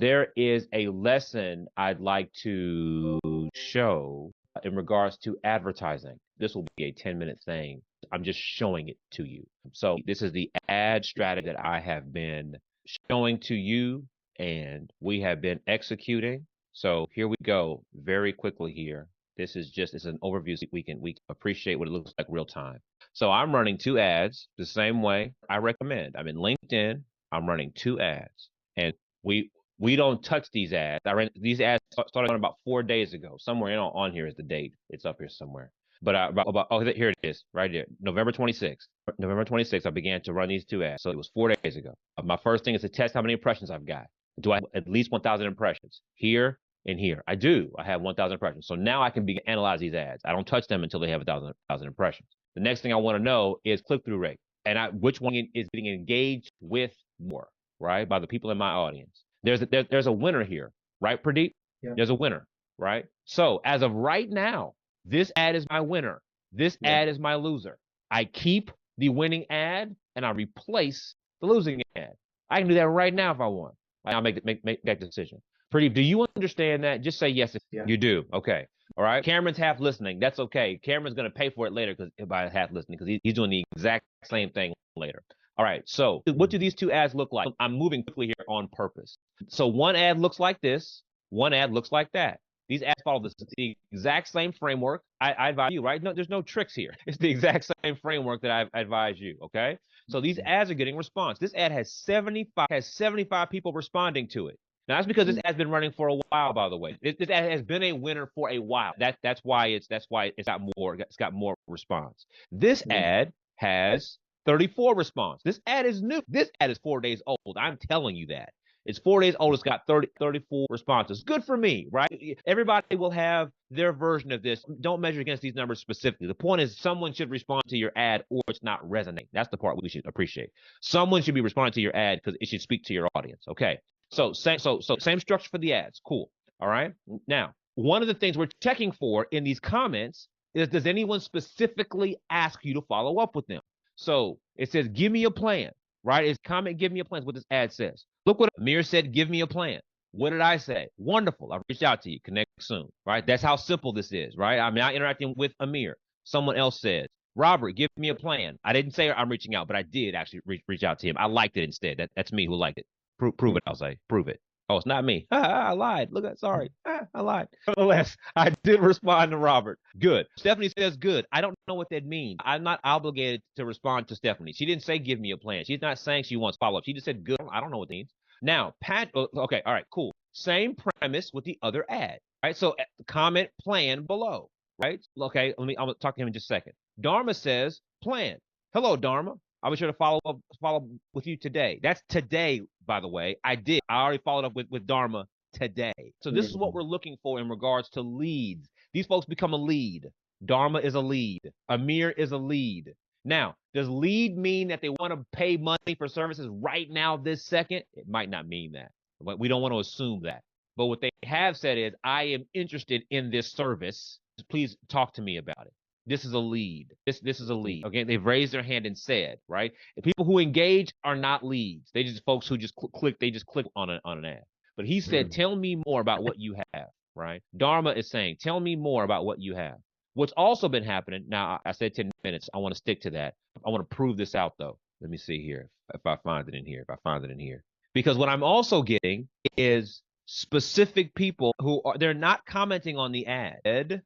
There is a lesson I'd like to show in regards to advertising. This will be a 10-minute thing. I'm just showing it to you. So this is the ad strategy that I have been showing to you and we have been executing. So here we go very quickly here. This is just, it's an overview so we can appreciate what it looks like real time. So I'm running two ads the same way I recommend. I'm in LinkedIn. I'm running two ads and we don't touch these ads. I ran these ads started on about 4 days ago. Somewhere on here is the date. It's up here somewhere. But oh, here it is, right there, November 26th. November 26th, I began to run these two ads. So it was 4 days ago. My first thing is to test how many impressions I've got. Do I have at least 1,000 impressions here and here? I do. I have 1,000 impressions. So now I can begin to analyze these ads. I don't touch them until they have 1,000 impressions. The next thing I want to know is click-through rate and which one is being engaged with more, right, by the people in my audience. There's a winner here, right, Pradeep? Yeah. There's a winner, right? So as of right now, this ad is my winner. This ad is my loser. I keep the winning ad and I replace the losing ad. I can do that right now if I want. I'll make that decision. Pradeep, do you understand that? Just say yes if you do. Okay. All right. Cameron's half listening. That's okay. Cameron's going to pay for it later by half listening because he's doing the exact same thing later. All right. So what do these two ads look like? I'm moving quickly here on purpose. So one ad looks like this. One ad looks like that. These ads follow the exact same framework. I advise you, right? No, there's no tricks here. It's the exact same framework that I advise you. Okay. So these ads are getting response. This ad has 75 people responding to it. Now that's because this ad's been running for a while, by the way. This ad has been a winner for a while. That's why it's got more response. This ad has 34 response. This ad is new. This ad is 4 days old. I'm telling you that. It's 4 days old. It's got 34 responses. Good for me, right? Everybody will have their version of this. Don't measure against these numbers specifically. The point is someone should respond to your ad or it's not resonating. That's the part we should appreciate. Someone should be responding to your ad because it should speak to your audience. Okay. So same structure for the ads. Cool. All right. Now, one of the things we're checking for in these comments is, does anyone specifically ask you to follow up with them? So it says, give me a plan, right? It's comment, give me a plan is what this ad says. Look what Amir said, give me a plan. What did I say? Wonderful. I'll reach out to you. Connect soon, right? That's how simple this is, right? I'm not interacting with Amir. Someone else says, Robert, give me a plan. I didn't say I'm reaching out, but I did actually reach out to him. I liked it instead. That's me who liked it. Prove it, I'll say. Prove it. Oh, it's not me. I lied. Look at, sorry. I lied. Nonetheless, I did respond to Robert. Good. Stephanie says good. I don't know what that means. I'm not obligated to respond to Stephanie. She didn't say give me a plan. She's not saying she wants follow-up. She just said good. I don't know what that means. Now, Pat, okay, all right, cool. Same premise with the other ad, right? So comment plan below, right? Okay, I'm gonna talk to him in just a second. Dharma says plan. Hello, Dharma. I'll be sure to follow with you today. That's today, by the way. I already followed up with Dharma today. So this is what we're looking for in regards to leads. These folks become a lead. Dharma is a lead. Amir is a lead. Now, does lead mean that they want to pay money for services right now, this second? It might not mean that, but we don't want to assume that. But what they have said is, I am interested in this service. Please talk to me about it. This is a lead. This is a lead. Okay, they've raised their hand and said, right? The people who engage are not leads. They just folks who just click. They just click on an ad. But he said, tell me more about what you have, right? Dharma is saying, tell me more about what you have. What's also been happening, now I said 10 minutes. I want to stick to that. I want to prove this out, though. Let me see here if I find it in here. Because what I'm also getting is specific people who they're not commenting on the ad.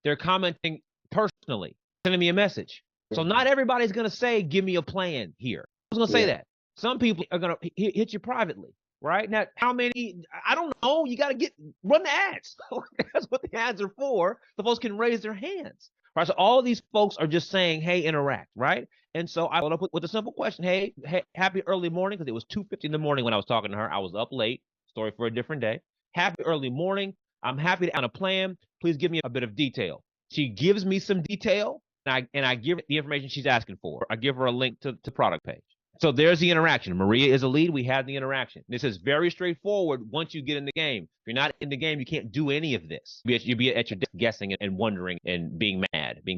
They're commenting personally, sending me a message. So not everybody's going to say, give me a plan here. I was going to say that. Some people are going to hit you privately, right? Now, how many? I don't know. You got to run the ads. That's what the ads are for. The folks can raise their hands, right? So all these folks are just saying, hey, interact, right? And so I followed up with a simple question. Hey, happy early morning, because it was 2:50 in the morning when I was talking to her. I was up late. Story for a different day. Happy early morning. I'm happy to have a plan. Please give me a bit of detail. She gives me some detail, and I give the information she's asking for. I give her a link to the product page. So there's the interaction. Maria is a lead. We have the interaction. This is very straightforward once you get in the game. If you're not in the game, you can't do any of this. You'll be at your desk guessing and wondering and being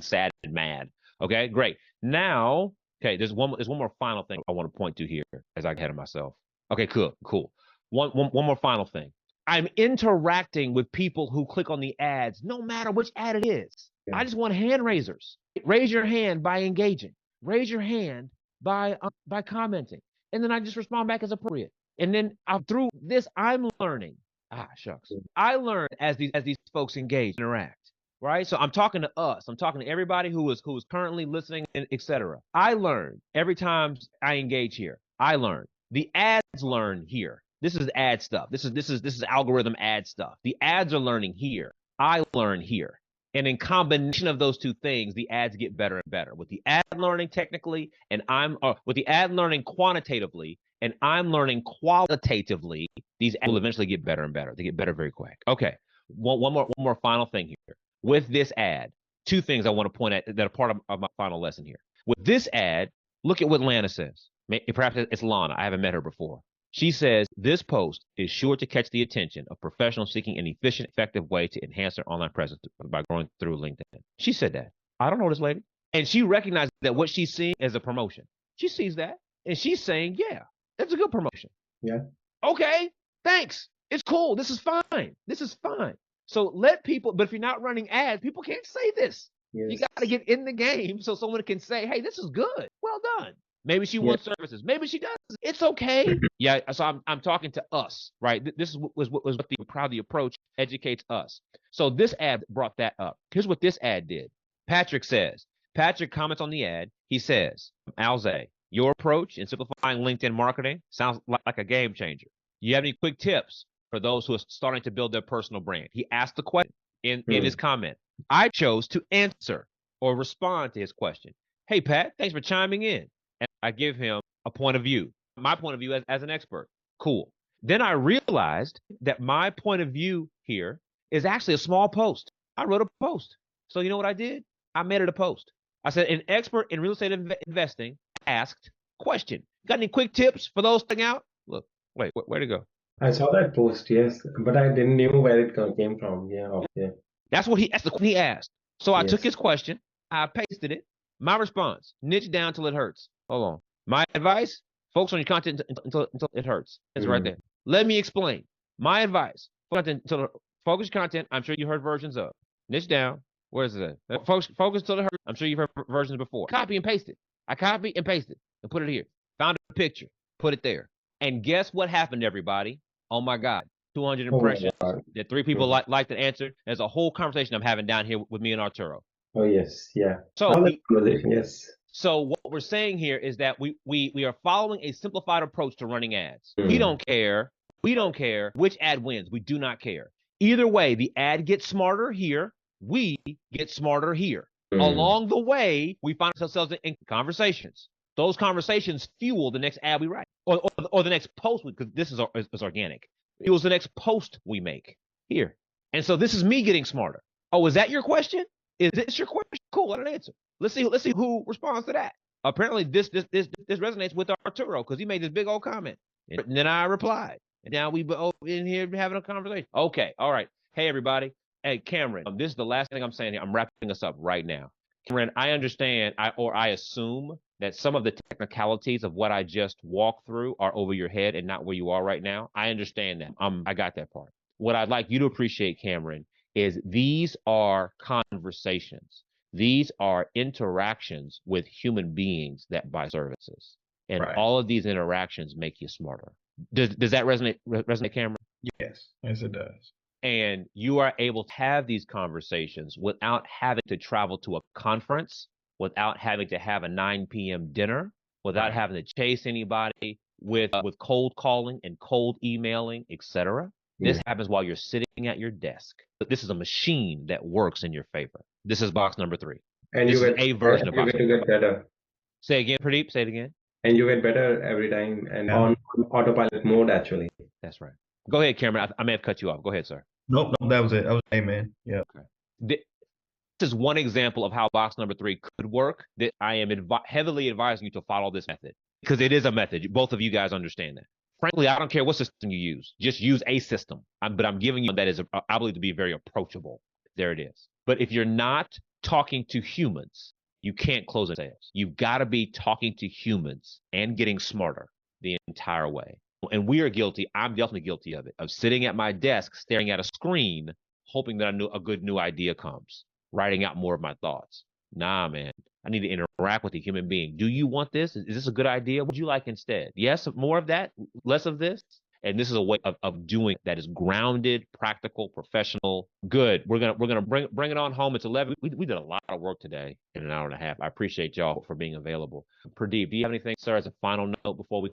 sad and mad. Okay, great. Now, okay, there's one more final thing I want to point to here as I get ahead of myself. Okay, cool. One more final thing. I'm interacting with people who click on the ads, no matter which ad it is. Yeah. I just want hand raisers. Raise your hand by engaging. Raise your hand by commenting, and then I just respond back as appropriate. And then through this, I'm learning. Shucks. I learn as these folks engage, interact. Right. So I'm talking to us. I'm talking to everybody who is currently listening, and etc. I learn every time I engage here. I learn. The ads learn here. This is ad stuff. This is algorithm ad stuff. The ads are learning here. I learn here. And in combination of those two things, the ads get better and better. With the ad learning technically, and with the ad learning quantitatively, and I'm learning qualitatively, these ads will eventually get better and better. They get better very quick. Okay. One more final thing here. With this ad, two things I want to point at that are part of my final lesson here. With this ad, look at what Lana says. Perhaps it's Lana. I haven't met her before. She says, this post is sure to catch the attention of professionals seeking an efficient, effective way to enhance their online presence by growing through LinkedIn. She said that. I don't know this lady. And she recognizes that what she's seeing is a promotion. She sees that. And she's saying, yeah, that's a good promotion. Yeah. Okay, thanks. It's cool. This is fine. This is fine. So let people, but if you're not running ads, people can't say this. Yes. You got to get in the game so someone can say, hey, this is good. Well done. Maybe she wants services. Maybe she does. It's okay. Yeah. So I'm talking to us, right? This was what the approach educates us. So this ad brought that up. Here's what this ad did. Patrick comments on the ad. He says, Alze, your approach in simplifying LinkedIn marketing sounds like a game changer. You have any quick tips for those who are starting to build their personal brand? He asked the question in his comment. I chose to answer or respond to his question. Hey, Pat, thanks for chiming in. And I give him a point of view, my point of view as an expert. Cool. Then I realized that my point of view here is actually a small post. I wrote a post. So you know what I did? I made it a post. I said, an expert in real estate investing asked question. Got any quick tips for those thing out? Look, wait, where'd it go? I saw that post, yes, but I didn't know where it came from. Yeah, okay. That's the question he asked. So I took his question, I pasted it. My response: niche down till it hurts. Hold on. My advice: focus on your content until it hurts. It's right there. Let me explain. My advice: focus your content. I'm sure you heard versions of. Niche down. Where is it? Focus till it hurts. I'm sure you've heard versions before. Copy and paste it. I copy and pasted and put it here. Found a picture, put it there. And guess what happened, everybody? Oh my God. 200 impressions. That 3 people liked the answer. There's a whole conversation I'm having down here with me and Arturo. Oh yes, yeah. So yes. So what we're saying here is that we are following a simplified approach to running ads. We don't care. We don't care which ad wins. We do not care. Either way, the ad gets smarter here. We get smarter here. Along the way, we find ourselves in conversations. Those conversations fuel the next ad we write, or the next post, because this is organic. Fuels the next post we make here. And so this is me getting smarter. Oh, is that your question? Is this your question? Cool, I got an answer. Let's see who responds to that. Apparently, this resonates with Arturo because he made this big old comment, and then I replied. And now we in here having a conversation. Okay, all right. Hey, everybody. Hey, Cameron. This is the last thing I'm saying here. I'm wrapping us up right now. Cameron, I understand, I assume that some of the technicalities of what I just walked through are over your head and not where you are right now. I understand that. I got that part. What I'd like you to appreciate, Cameron, is these are conversations. These are interactions with human beings that buy services. And all of these interactions make you smarter. Does that resonate, Cameron? Yes, it does. And you are able to have these conversations without having to travel to a conference, without having to have a 9 p.m. dinner, without having to chase anybody with cold calling and cold emailing, etc. This happens while you're sitting at your desk. This is a machine that works in your favor. This is box number 3. And this you is a version of box. You get better. Say again, Pradeep. Say it again. And you get better every time, and on autopilot mode, actually. That's right. Go ahead, Cameron. I may have cut you off. Go ahead, sir. Nope, that was it. That was amen. Yeah. Okay. This is one example of how box number 3 could work. That I am heavily advising you to follow this method because it is a method. Both of you guys understand that. Frankly, I don't care what system you use. Just use a system. But I'm giving you that is, I believe, to be very approachable. There it is. But if you're not talking to humans, you can't close sales. You've got to be talking to humans and getting smarter the entire way. And we are guilty. I'm definitely guilty of it, of sitting at my desk, staring at a screen, hoping that a good new idea comes, writing out more of my thoughts. Nah, man. I need to interact with a human being. Do you want this? Is this a good idea? What would you like instead? Yes, more of that, less of this. And this is a way of doing that is grounded, practical, professional. Good. We're gonna bring it on home. It's 11. We did a lot of work today in an hour and a half. I appreciate y'all for being available. Pradeep, do you have anything, sir, as a final note before we